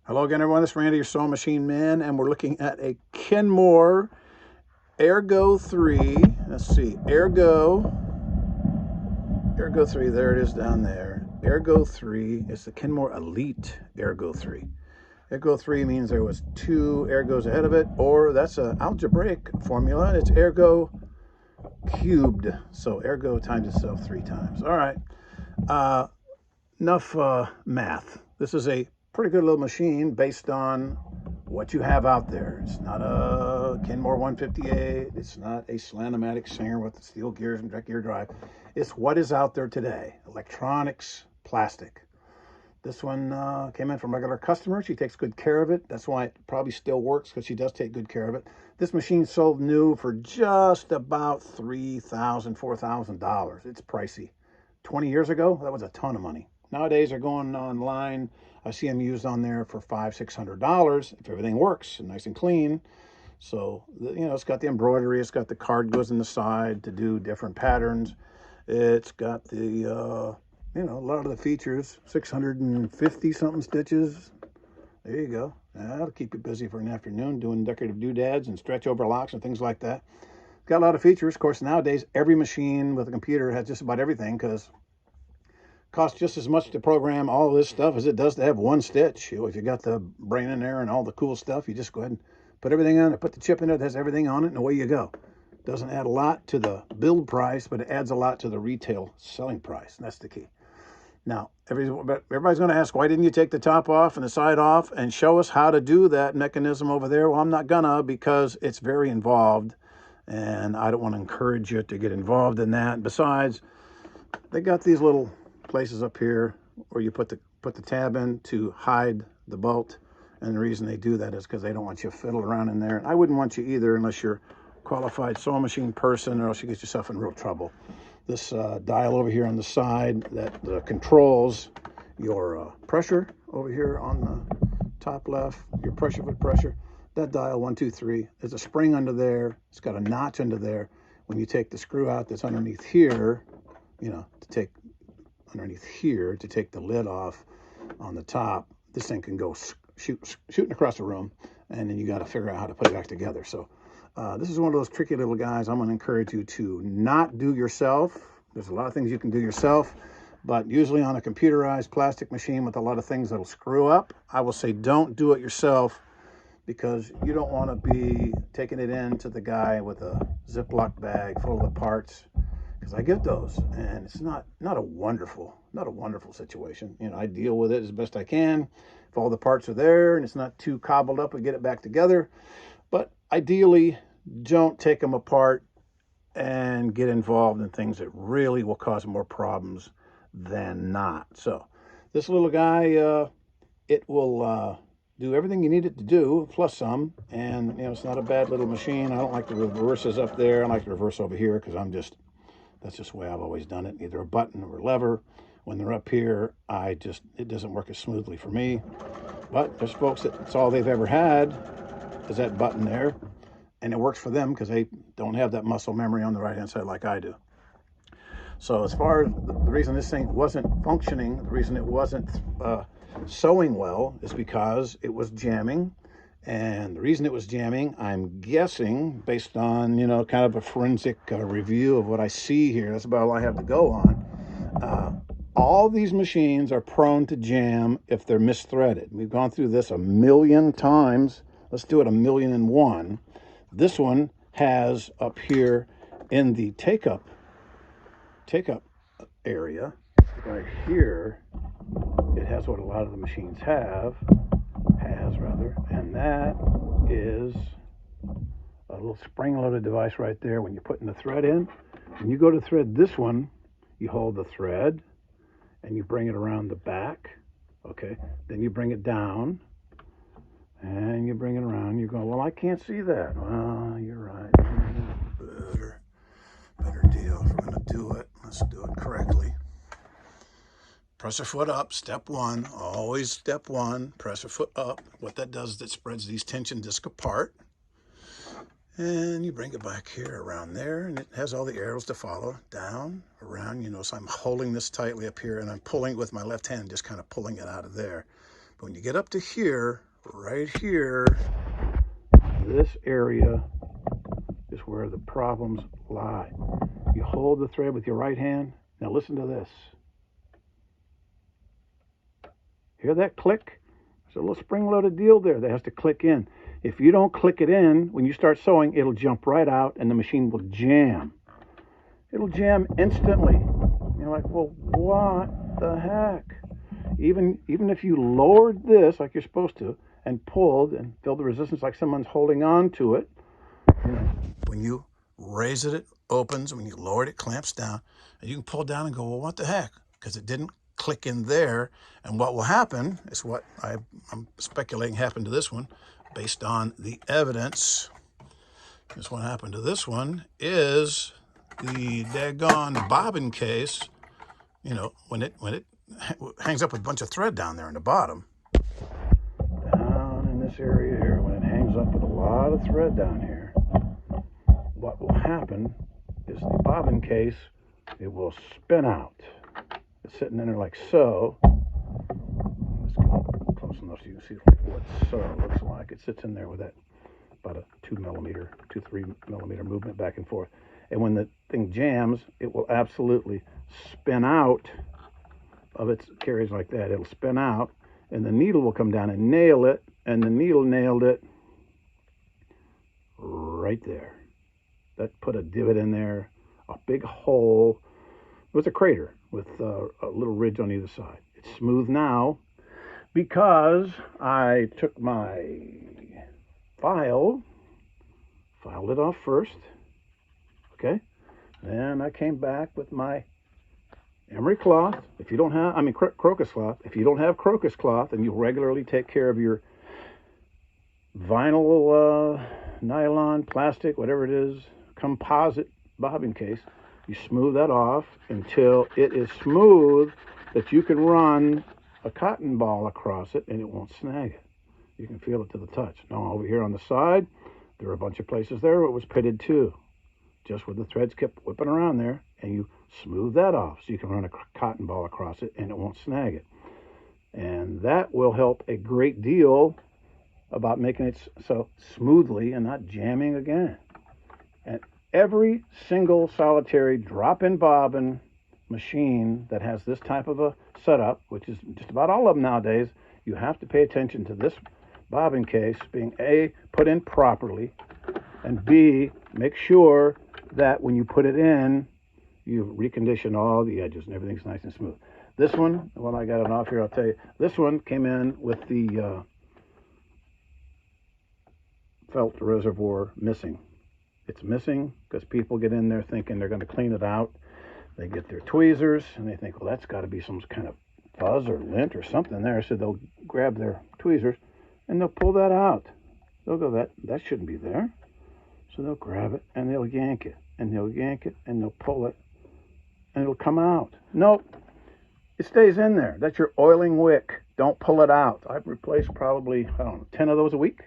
Hello again, everyone. This is Randy, your sewing machine man, and we're looking at a KENMORE Ergo 3. Let's see, Ergo 3. There it is down there. Ergo 3 is the KENMORE Elite Ergo 3. Ergo 3 means there was 2 ergos ahead of it, or that's an algebraic formula. It's ergo cubed, so ergo times itself 3 times. All right, enough math. This is a pretty good little machine based on what you have out there. It's not a KENMORE 158. It's not a Slant-O-Matic Singer with the steel gears and direct gear drive. It's what is out there today. Electronics, plastic. This one came in from a regular customer. She takes good care of it. That's why it probably still works, because she does take good care of it. This machine sold new for just about $3,000, $4,000. It's pricey. 20 years ago, that was a ton of money. Nowadays, they're going online. I see them used on there for $500, $600 if everything works and nice and clean. So, it's got the embroidery. It's got the card goes in the side to do different patterns. It's got the, a lot of the features, 650 something stitches. There you go. That'll keep you busy for an afternoon doing decorative doodads and stretch overlocks and things like that. Got a lot of features. Of course, nowadays, every machine with a computer has just about everything, because costs just as much to program all this stuff as it does to have one stitch. If you got the brain in there and all the cool stuff, you just go ahead and put everything on it, put the chip in it that has everything on it, and away you go. Doesn't add a lot to the build price, but it adds a lot to the retail selling price, and that's the key. Now, everybody's going to ask, why didn't you take the top off and the side off and show us how to do that mechanism over there? Well, I'm not gonna, because it's very involved, and I don't want to encourage you to get involved in that. Besides, they got these little places up here where you put the tab in to hide the bolt, and the reason they do that is because they don't want you fiddling around in there. And I wouldn't want you either, unless you're a qualified sewing machine person, or else you get yourself in real trouble. This dial over here on the side that controls your pressure over here on the top left, your pressure foot pressure, that dial 1, 2, 3, there's a spring under there. It's got a notch under there. When you take the screw out that's underneath here, to take underneath here to take the lid off on the top, this thing can go shooting across the room, and then you got to figure out how to put it back together. So this is one of those tricky little guys. I'm going to encourage you to not do yourself. There's a lot of things you can do yourself, but usually on a computerized plastic machine with a lot of things that'll screw up, I will say don't do it yourself, because you don't want to be taking it in to the guy with a Ziploc bag full of the parts, because I get those, and it's not a wonderful situation. I deal with it as best I can. If all the parts are there and it's not too cobbled up, we get it back together. But ideally, don't take them apart and get involved in things that really will cause more problems than not. So this little guy, it will do everything you need it to do, plus some. And it's not a bad little machine. I don't like the reverses up there. I like the reverse over here, because that's just the way I've always done it, either a button or a lever. When they're up here, it doesn't work as smoothly for me. But there's folks that's all they've ever had is that button there, and it works for them because they don't have that muscle memory on the right-hand side like I do. So as far as the reason this thing wasn't functioning, the reason it wasn't sewing well, is because it was jamming. And the reason it was jamming, I'm guessing, based on, kind of a forensic review of what I see here, that's about all I have to go on. All these machines are prone to jam if they're misthreaded. We've gone through this a million times. Let's do it 1,000,001. This one has up here in the take-up area, right here, it has what a lot of the machines has, and that is a little spring-loaded device right there. When you're putting the thread in, when you go to thread this one, you hold the thread and you bring it around the back, okay? Then you bring it down and you bring it around. You're going, well, I can't see that. Well, you're right. Better deal. If we're going to do it, let's do it correctly. Press your foot up, step one, always step one, press your foot up. What that does is it spreads these tension discs apart. And you bring it back here around there, and it has all the arrows to follow, down, around. So I'm holding this tightly up here, and I'm pulling with my left hand, just kind of pulling it out of there. But when you get up to here, right here, this area is where the problems lie. You hold the thread with your right hand. Now listen to this. Hear that click? There's a little spring-loaded deal there that has to click in. If you don't click it in, when you start sewing, it'll jump right out and the machine will jam. It'll jam instantly. You're like, well, what the heck? Even if you lowered this like you're supposed to and pulled and feel the resistance like someone's holding on to it, when you raise it, it opens. When you lower it, it clamps down. And you can pull down and go, well, what the heck? Because it didn't click in there. And what will happen is what I'm speculating happened to this one based on the evidence. Is what happened to this one is the daggone bobbin case, you know, when it hangs up with a bunch of thread down there in the bottom. Down in this area here, when it hangs up with a lot of thread down here, what will happen is the bobbin case, it will spin out. It's sitting in there like so. Let's get close enough so you can see what so looks like. It sits in there with that about a 3 millimeter movement back and forth. And when the thing jams, it will absolutely spin out of its carries like that. It'll spin out, and the needle will come down and nail it, and the needle nailed it right there. That put a divot in there, a big hole. It was a crater with a little ridge on either side. It's smooth now because I took my filed it off first, okay? Then I came back with my emery cloth. If you don't have, crocus cloth. If you don't have crocus cloth and you regularly take care of your vinyl, nylon, plastic, whatever it is, composite bobbin case, you smooth that off until it is smooth that you can run a cotton ball across it and it won't snag it. You can feel it to the touch. Now over here on the side, there are a bunch of places there where it was pitted too, just where the threads kept whipping around there, and you smooth that off so you can run a cotton ball across it and it won't snag it. And that will help a great deal about making it so smoothly and not jamming again. And every single solitary drop-in bobbin machine that has this type of a setup, which is just about all of them nowadays, you have to pay attention to this bobbin case being A, put in properly, and B, make sure that when you put it in, you recondition all the edges and everything's nice and smooth. This one, when I got it off here, I'll tell you, this one came in with the felt reservoir missing. It's missing because people get in there thinking they're going to clean it out. They get their tweezers and they think, well, that's got to be some kind of fuzz or lint or something there. So they'll grab their tweezers and they'll pull that out. They'll go, that shouldn't be there. So they'll grab it and they'll yank it and they'll yank it and they'll pull it and it'll come out. Nope, it stays in there. That's your oiling wick. Don't pull it out. I've replaced probably, 10 of those a week,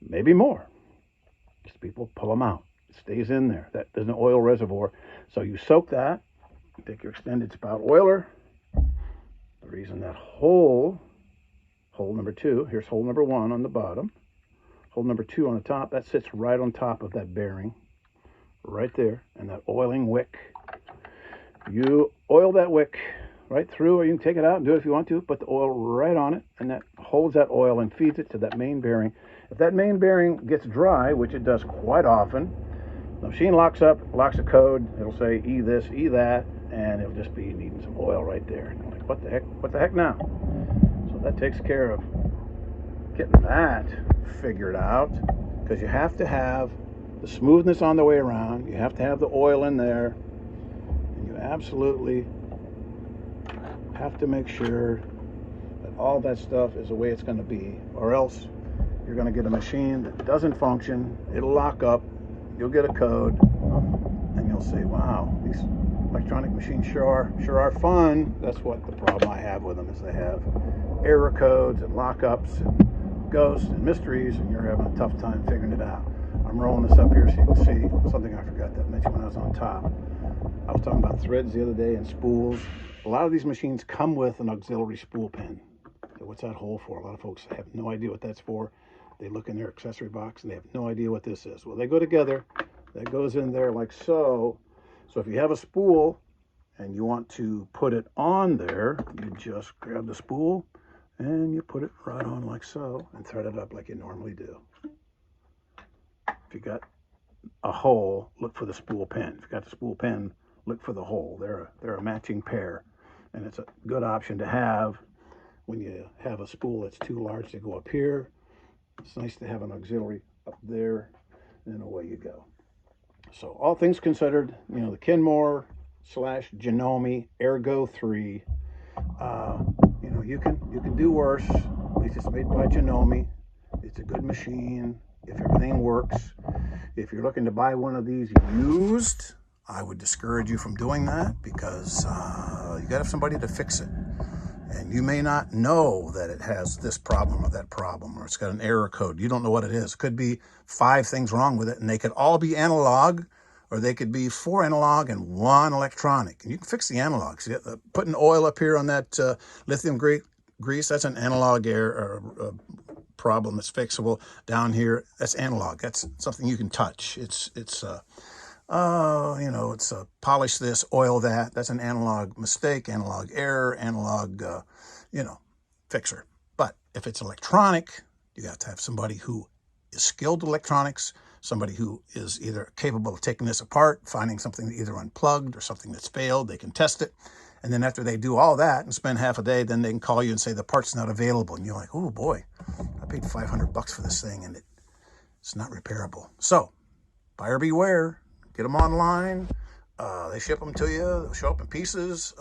maybe more. Just people pull them out. It stays in there. There's an oil reservoir. So you soak that, you take your extended spout oiler. The reason that hole number 2, here's hole number 1 on the bottom, hole number 2 on the top, that sits right on top of that bearing, right there, and that oiling wick. You oil that wick right through, or you can take it out and do it if you want to, put the oil right on it, and that holds that oil and feeds it to that main bearing. If that main bearing gets dry, which it does quite often, the machine locks up, locks a code, it'll say E this, E that, and it'll just be needing some oil right there. And I'm like, what the heck now? So that takes care of getting that figured out, because you have to have the smoothness on the way around, you have to have the oil in there, and you absolutely have to make sure that all that stuff is the way it's going to be, or else you're going to get a machine that doesn't function, it'll lock up, you'll get a code, and you'll say, wow, these electronic machines sure are fun. That's what the problem I have with them is they have error codes and lockups and ghosts and mysteries, and you're having a tough time figuring it out. I'm rolling this up here so you can see something I forgot to mention when I was on top. I was talking about threads the other day and spools. A lot of these machines come with an auxiliary spool pin. What's that hole for? A lot of folks have no idea what that's for. They look in their accessory box and they have no idea what this is. Well, they go together. That goes in there like so. So if you have a spool and you want to put it on there, you just grab the spool and you put it right on like so and thread it up like you normally do. If you got a hole, look for the spool pin. If you got the spool pin, look for the hole. They're a matching pair, and it's a good option to have when you have a spool that's too large to go up here. It's nice to have an auxiliary up there, and away you go. So all things considered, you know, the KENMORE /JANOME Ergo 3, you know, you can do worse. At least it's made by JANOME. It's a good machine if everything works. If you're looking to buy one of these used, I would discourage you from doing that because you got to have somebody to fix it. And you may not know that it has this problem or that problem, or it's got an error code. You don't know what it is. It could be 5 things wrong with it, and they could all be analog, or they could be 4 analog and 1 electronic. And you can fix the analog. See, putting oil up here on that lithium grease, that's an analog error problem that's fixable. Down here, that's analog. That's something you can touch. It's you know, it's polish this, oil that. That's an analog mistake, analog error, analog, you know, fixer. But if it's electronic, you have to have somebody who is skilled in electronics, somebody who is either capable of taking this apart, finding something either unplugged or something that's failed. They can test it. And then after they do all that and spend half a day, then they can call you and say the part's not available. And you're like, oh boy, I paid $500 for this thing and it's not repairable. So buyer beware. Get them online. They ship them to you. They'll show up in pieces.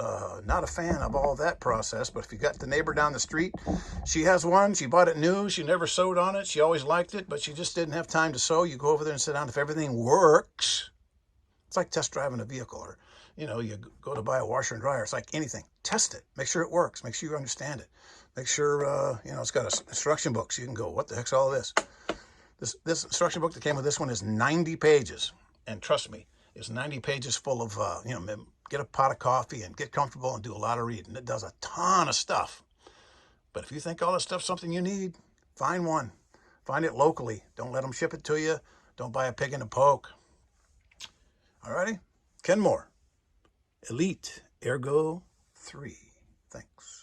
Not a fan of all that process, but if you got the neighbor down the street, she has one. She bought it new. She never sewed on it. She always liked it, but she just didn't have time to sew. You go over there and sit down. If everything works, it's like test driving a vehicle, or, you know, you go to buy a washer and dryer. It's like anything. Test it. Make sure it works. Make sure you understand it. Make sure, you know, it's got an instruction book so you can go, what the heck's all this? This instruction book that came with this one is 90 pages. And trust me, it's 90 pages full of, you know, get a pot of coffee and get comfortable and do a lot of reading. It does a ton of stuff. But if you think all this stuff's something you need, find one. Find it locally. Don't let them ship it to you. Don't buy a pig in a poke. Alrighty? KENMORE Elite Ergo 3. Thanks.